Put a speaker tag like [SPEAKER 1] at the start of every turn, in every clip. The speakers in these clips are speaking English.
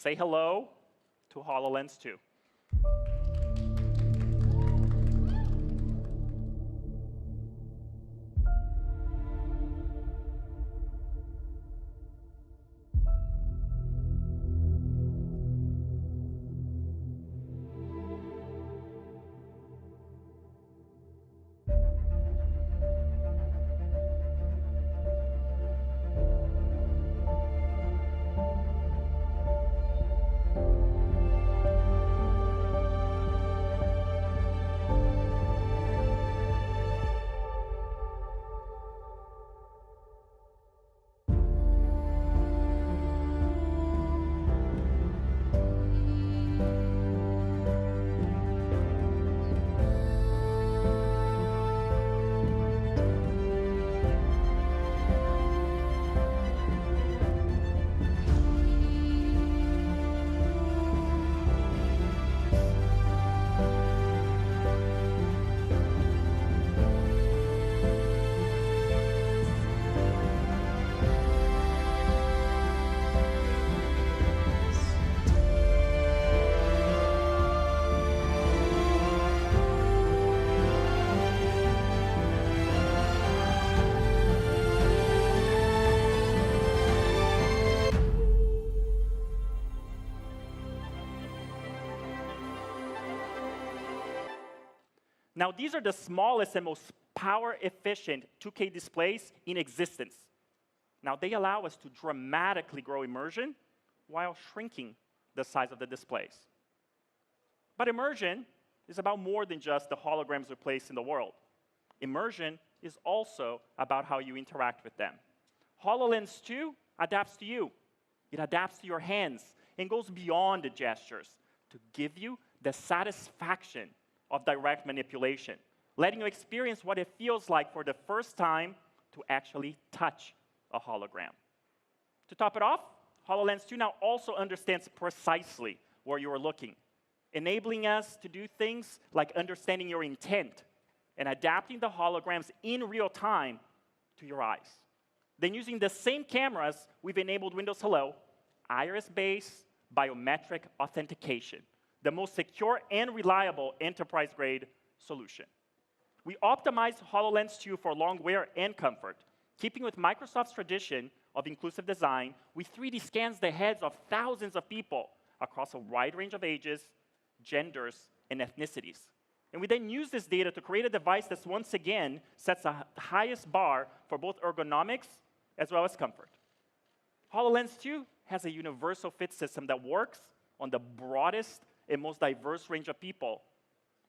[SPEAKER 1] say hello to HoloLens 2. Now, these are the smallest and most power-efficient 2K displays in existence. Now, they allow us to dramatically grow immersion while shrinking the size of the displays. But immersion is about more than just the holograms we place in the world. Immersion is also about how you interact with them. HoloLens 2 adapts to you. It adapts to your hands and goes beyond the gestures to give you the satisfaction of direct manipulation, letting you experience what it feels like for the first time to actually touch a hologram. To top it off, HoloLens 2 now also understands precisely where you are looking, enabling us to do things like understanding your intent and adapting the holograms in real time to your eyes. Then using the same cameras, we've enabled Windows Hello, iris-based biometric authentication, the most secure and reliable enterprise-grade solution. We optimized HoloLens 2 for long wear and comfort, keeping with Microsoft's tradition of inclusive design. We 3D scans the heads of thousands of people across a wide range of ages, genders, and ethnicities. And we then use this data to create a device that once again sets the highest bar for both ergonomics as well as comfort. HoloLens 2 has a universal fit system that works on the broadest and most diverse range of people,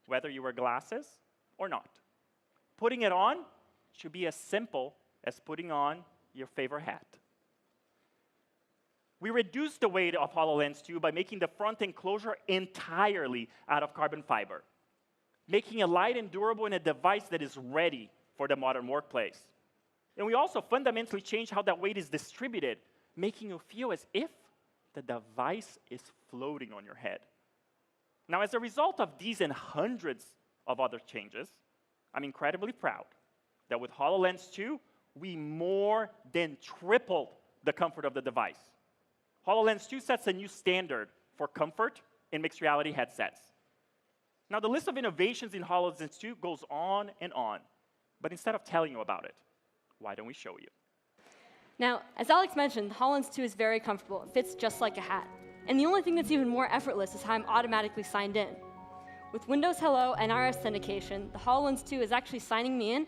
[SPEAKER 1] whether you wear glasses or not. Putting it on should be as simple as putting on your favorite hat. We reduced the weight of HoloLens 2 by making the front enclosure entirely out of carbon fiber, making it light and durable in a device that is ready for the modern workplace. And we also fundamentally changed how that weight is distributed, making you feel as if the device is floating on your head. Now, as a result of these and hundreds of other changes, I'm incredibly proud that with HoloLens 2, we more than tripled the comfort of the device. HoloLens 2 sets a new standard for comfort in mixed reality headsets. Now, the list of innovations in HoloLens 2 goes on and on, but instead of telling you about it, why don't we show you?
[SPEAKER 2] Now, as Alex mentioned, the HoloLens 2 is very comfortable. It fits just like a hat. And the only thing that's even more effortless is how I'm automatically signed in. With Windows Hello and iris authentication, the HoloLens 2 is actually signing me in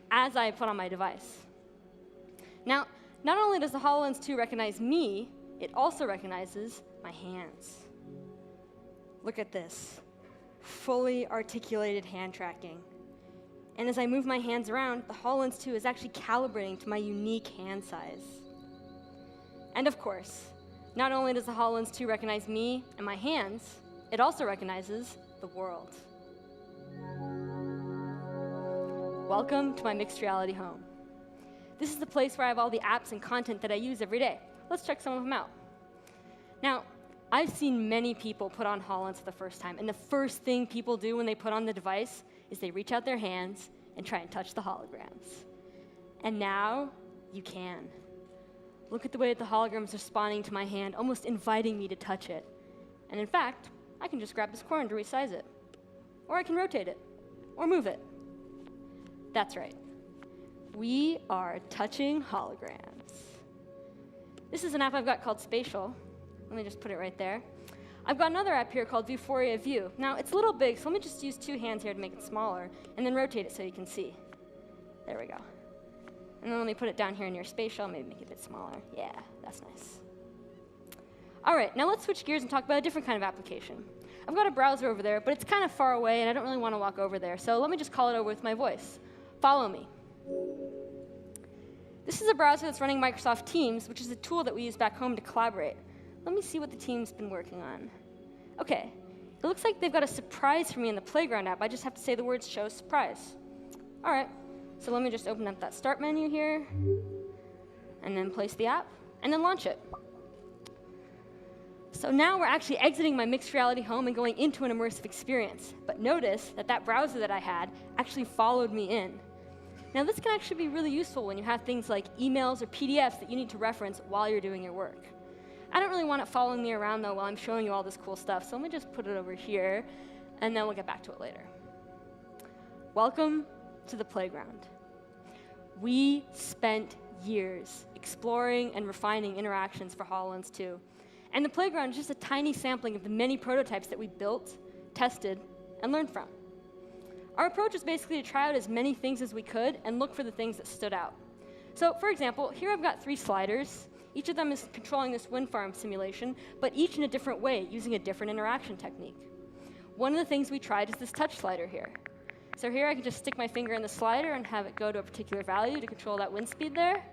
[SPEAKER 2] as I put on my device. Now, not only does the HoloLens 2 recognize me, it also recognizes my hands. Look at this. Fully articulated hand tracking. And as I move my hands around, the HoloLens 2 is actually calibrating to my unique hand size. And of course, not only does the HoloLens 2 recognize me and my hands, it also recognizes the world. Welcome to my mixed reality home. This is the place where I have all the apps and content that I use every day. Let's check some of them out. Now, I've seen many people put on HoloLens for the first time, and the first thing people do when they put on the device is they reach out their hands and try and touch the holograms. And now, you can. Look at the way that the hologram is responding to my hand, almost inviting me to touch it. And in fact, I can just grab this corner to resize it. Or I can rotate it, or move it. That's right. We are touching holograms. This is an app I've got called Spatial. Let me just put it right there. I've got another app here called Vuforia View. Now, it's a little big, so let me just use 2 hands here to make it smaller, and then rotate it so you can see. There we go. And then let me put it down here in your Spatial, maybe make it a bit smaller. Yeah, that's nice. All right, now let's switch gears and talk about a different kind of application. I've got a browser over there, but it's kind of far away, and I don't really want to walk over there, so let me just call it over with my voice. Follow me. This is a browser that's running Microsoft Teams, which is a tool that we use back home to collaborate. Let me see what the team's been working on. OK, it looks like they've got a surprise for me in the Playground app. I just have to say the words show surprise. All right, so let me just open up that start menu here, and then place the app, and then launch it. So now we're actually exiting my mixed reality home and going into an immersive experience. But notice that that browser that I had actually followed me in. Now, this can actually be really useful when you have things like emails or PDFs that you need to reference while you're doing your work. I don't really want it following me around, though, while I'm showing you all this cool stuff. So let me just put it over here, and then we'll get back to it later. Welcome to the playground. We spent years exploring and refining interactions for HoloLens 2. And the playground is just a tiny sampling of the many prototypes that we built, tested, and learned from. Our approach is basically to try out as many things as we could and look for the things that stood out. So for example, here I've got 3 sliders. Each of them is controlling this wind farm simulation, but each in a different way, using a different interaction technique. One of the things we tried is this touch slider here. So here I can just stick my finger in the slider and have it go to a particular value to control that wind speed there.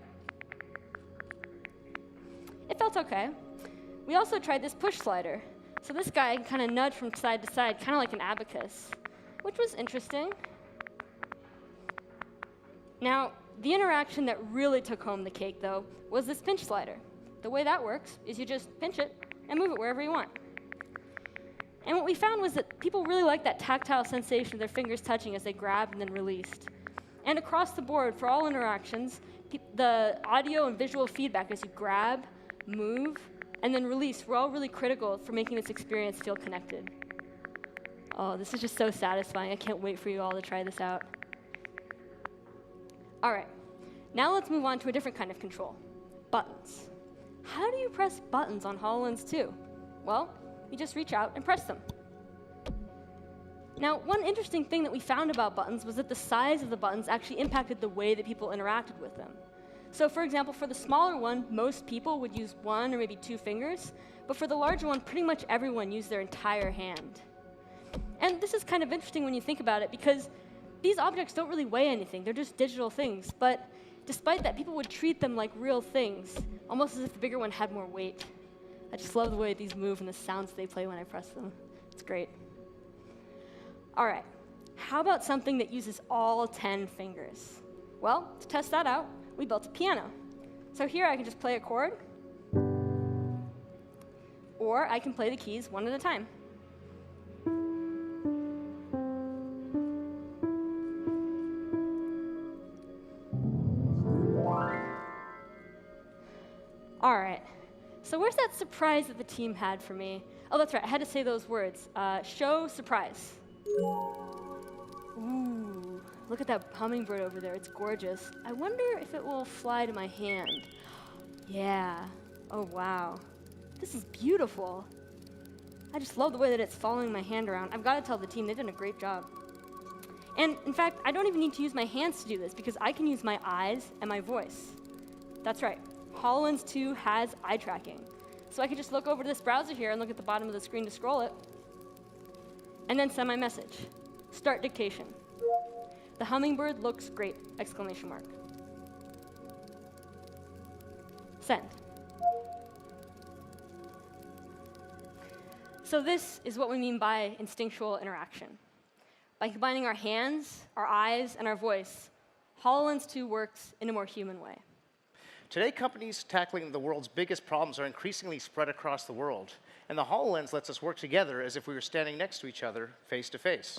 [SPEAKER 2] It felt OK. We also tried this push slider. So this guy can kind of nudge from side to side, kind of like an abacus, which was interesting. Now, the interaction that really took home the cake, though, was this pinch slider. The way that works is you just pinch it and move it wherever you want. And what we found was that people really like that tactile sensation of their fingers touching as they grabbed and then released. And across the board, for all interactions, the audio and visual feedback as you grab, move, and then release were all really critical for making this experience feel connected. Oh, this is just so satisfying. I can't wait for you all to try this out. All right, now let's move on to a different kind of control, buttons. How do you press buttons on HoloLens 2? Well, you just reach out and press them. Now, one interesting thing that we found about buttons was that the size of the buttons actually impacted the way that people interacted with them. So for example, for the smaller one, most people would use 1 or maybe 2 fingers, but for the larger one, pretty much everyone used their entire hand. And this is kind of interesting when you think about it, because these objects don't really weigh anything. They're just digital things. But despite that, people would treat them like real things, almost as if the bigger one had more weight. I just love the way these move and the sounds they play when I press them. It's great. All right, how about something that uses all 10 fingers? Well, to test that out, we built a piano. So here I can just play a chord, or I can play the keys one at a time. All right, so where's that surprise that the team had for me? Oh, that's right, I had to say those words. Show surprise. Ooh, look at that hummingbird over there. It's gorgeous. I wonder if it will fly to my hand. Yeah. Oh, wow. This is beautiful. I just love the way that it's following my hand around. I've got to tell the team, they've done a great job. And in fact, I don't even need to use my hands to do this, because I can use my eyes and my voice. That's right. HoloLens 2 has eye tracking. So I can just look over to this browser here and look at the bottom of the screen to scroll it, and then send my message. Start dictation. The hummingbird looks great! Exclamation mark. Send. So this is what we mean by instinctual interaction. By combining our hands, our eyes, and our voice, HoloLens 2 works in a more human way.
[SPEAKER 3] Today, companies tackling the world's biggest problems are increasingly spread across the world, and the HoloLens lets us work together as if we were standing next to each other, face to face.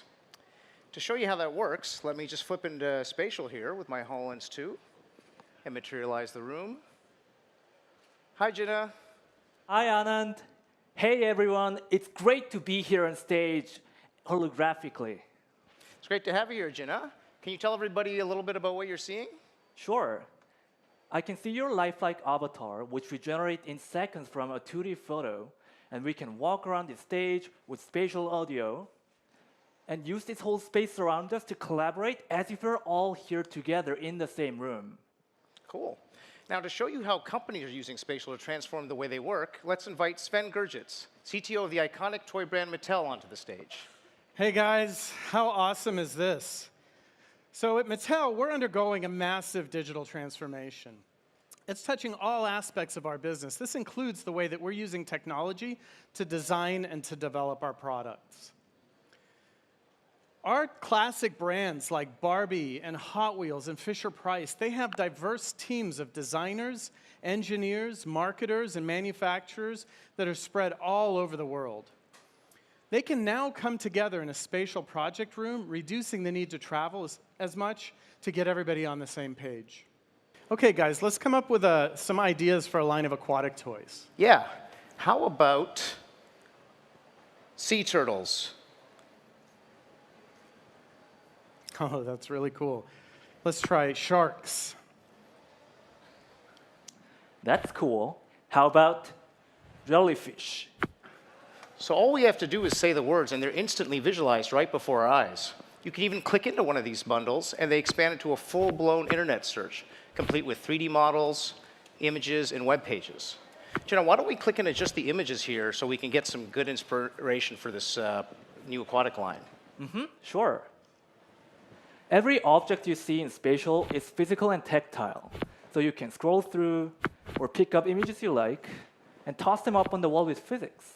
[SPEAKER 3] To show you how that works, let me just flip into Spatial here with my HoloLens 2 and materialize the room. Hi, Jenna.
[SPEAKER 4] Hi, Anand. Hey, everyone. It's great to be here on stage holographically.
[SPEAKER 3] It's great to have you here, Jenna. Can you tell everybody a little bit about what you're seeing?
[SPEAKER 4] Sure. I can see your lifelike avatar, which we generate in seconds from a 2D photo, and we can walk around the stage with spatial audio and use this whole space around us to collaborate as if we're all here together in the same room.
[SPEAKER 3] Cool. Now, to show you how companies are using spatial to transform the way they work, let's invite Sven Gergitz, CTO of the iconic toy brand Mattel, onto the stage.
[SPEAKER 5] Hey guys, how awesome is this? So at Mattel, we're undergoing a massive digital transformation. It's touching all aspects of our business. This includes the way that we're using technology to design and to develop our products. Our classic brands like Barbie and Hot Wheels and Fisher-Price, they have diverse teams of designers, engineers, marketers, and manufacturers that are spread all over the world. They can now come together in a spatial project room, reducing the need to travel as much to get everybody on the same page. Okay, guys, let's come up with some ideas for a line of aquatic toys.
[SPEAKER 3] Yeah. How about sea turtles?
[SPEAKER 5] Oh, that's really cool. Let's try sharks.
[SPEAKER 4] That's cool. How about jellyfish?
[SPEAKER 3] So all we have to do is say the words, and they're instantly visualized right before our eyes. You can even click into one of these bundles, and they expand into a full-blown internet search, complete with 3D models, images, and web pages. Jenna, why don't we click into just the images here so we can get some good inspiration for this new aquatic line?
[SPEAKER 4] Sure. Every object you see in spatial is physical and tactile. So you can scroll through or pick up images you like and toss them up on the wall with physics.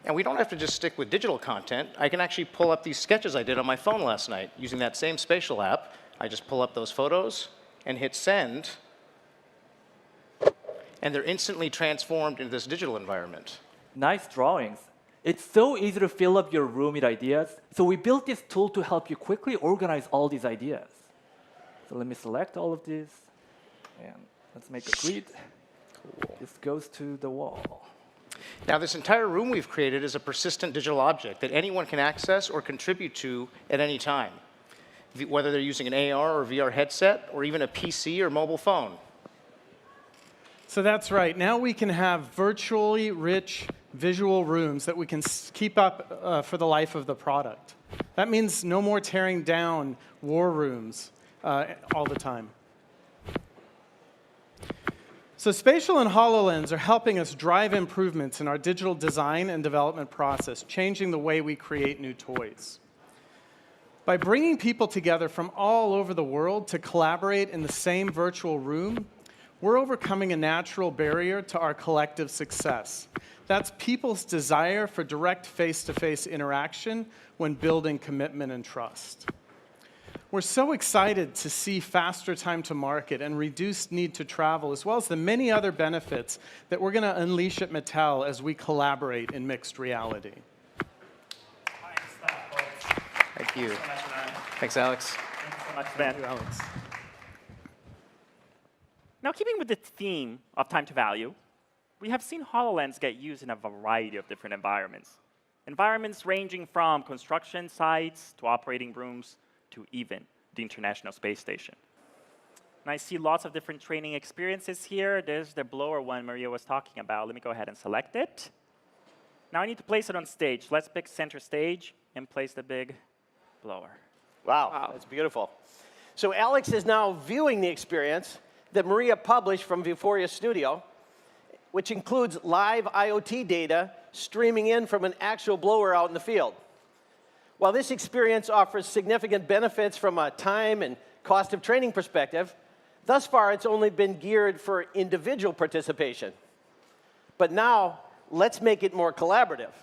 [SPEAKER 3] And we don't have to just stick with digital content. I can actually pull up these sketches I did on my phone last night using that same spatial app. I just pull up those photos and hit send, and they're instantly transformed into this digital environment.
[SPEAKER 4] Nice drawings. It's so easy to fill up your room with ideas, so we built this tool to help you quickly organize all these ideas. So let me select all of these, and let's make a grid. Cool. This goes to the wall.
[SPEAKER 3] Now, this entire room we've created is a persistent digital object that anyone can access or contribute to at any time, whether they're using an AR or VR headset, or even a PC or mobile phone.
[SPEAKER 5] So that's right. Now we can have virtually rich visual rooms that we can keep up for the life of the product. That means no more tearing down war rooms all the time. So spatial and HoloLens are helping us drive improvements in our digital design and development process, changing the way we create new toys. By bringing people together from all over the world to collaborate in the same virtual room, we're overcoming a natural barrier to our collective success. That's people's desire for direct face-to-face interaction when building commitment and trust. We're so excited to see faster time to market and reduced need to travel, as well as the many other benefits that we're going to unleash at Mattel as we collaborate in mixed reality.
[SPEAKER 3] Thank you. Thanks, Alex.
[SPEAKER 1] Thanks so much, Ben.
[SPEAKER 5] Thank you, Alex.
[SPEAKER 1] Now, keeping with the theme of time to value, we have seen HoloLens get used in a variety of different environments. Environments ranging from construction sites to operating rooms to even the International Space Station. And I see lots of different training experiences here. There's the blower one Maria was talking about. Let me go ahead and select it. Now I need to place it on stage. Let's pick center stage and place the big blower.
[SPEAKER 6] Wow, that's beautiful. So Alex is now viewing the experience that Maria published from Vuforia Studio, which includes live IoT data streaming in from an actual blower out in the field. While this experience offers significant benefits from a time and cost of training perspective, thus far it's only been geared for individual participation. But now, let's make it more collaborative.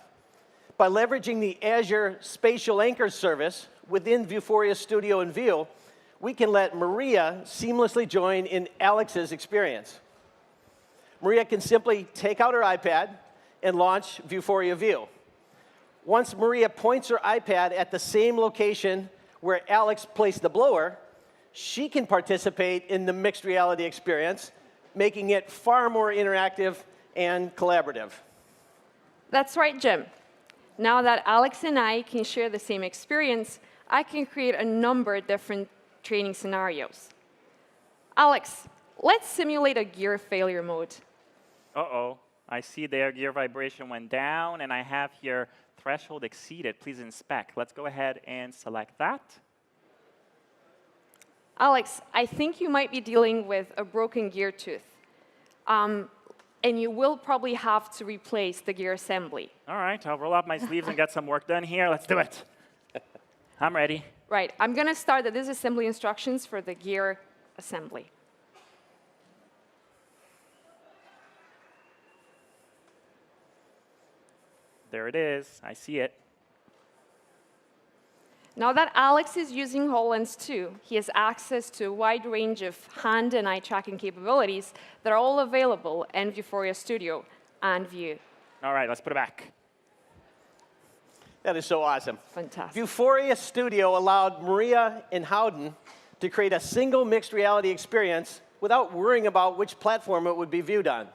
[SPEAKER 6] By leveraging the Azure Spatial Anchor service within Vuforia Studio and View, we can let Maria seamlessly join in Alex's experience. Maria can simply take out her iPad and launch Vuforia View. Once Maria points her iPad at the same location where Alex placed the blower, she can participate in the mixed reality experience making it far more interactive and collaborative.
[SPEAKER 7] That's right, Jim. Now that Alex and I can share the same experience, I can create a number of different training scenarios. Alex, let's simulate a gear failure mode.
[SPEAKER 1] Uh-oh. I see their gear vibration went down, and I have here threshold exceeded. Please inspect. Let's go ahead and select that.
[SPEAKER 7] Alex, I think you might be dealing with a broken gear tooth. And you will probably have to replace the gear assembly.
[SPEAKER 1] All right, I'll roll up my sleeves and get some work done here. Let's do it. I'm ready.
[SPEAKER 7] Right, I'm going to start the disassembly instructions for the gear assembly.
[SPEAKER 1] There it is. I see it.
[SPEAKER 7] Now that Alex is using HoloLens 2, he has access to a wide range of hand and eye tracking capabilities that are all available in Vuforia Studio and View.
[SPEAKER 1] All right, let's put it back.
[SPEAKER 6] That is so awesome.
[SPEAKER 7] Fantastic.
[SPEAKER 6] Vuforia Studio allowed Maria and Howden to create a single mixed reality experience without worrying about which platform it would be viewed on.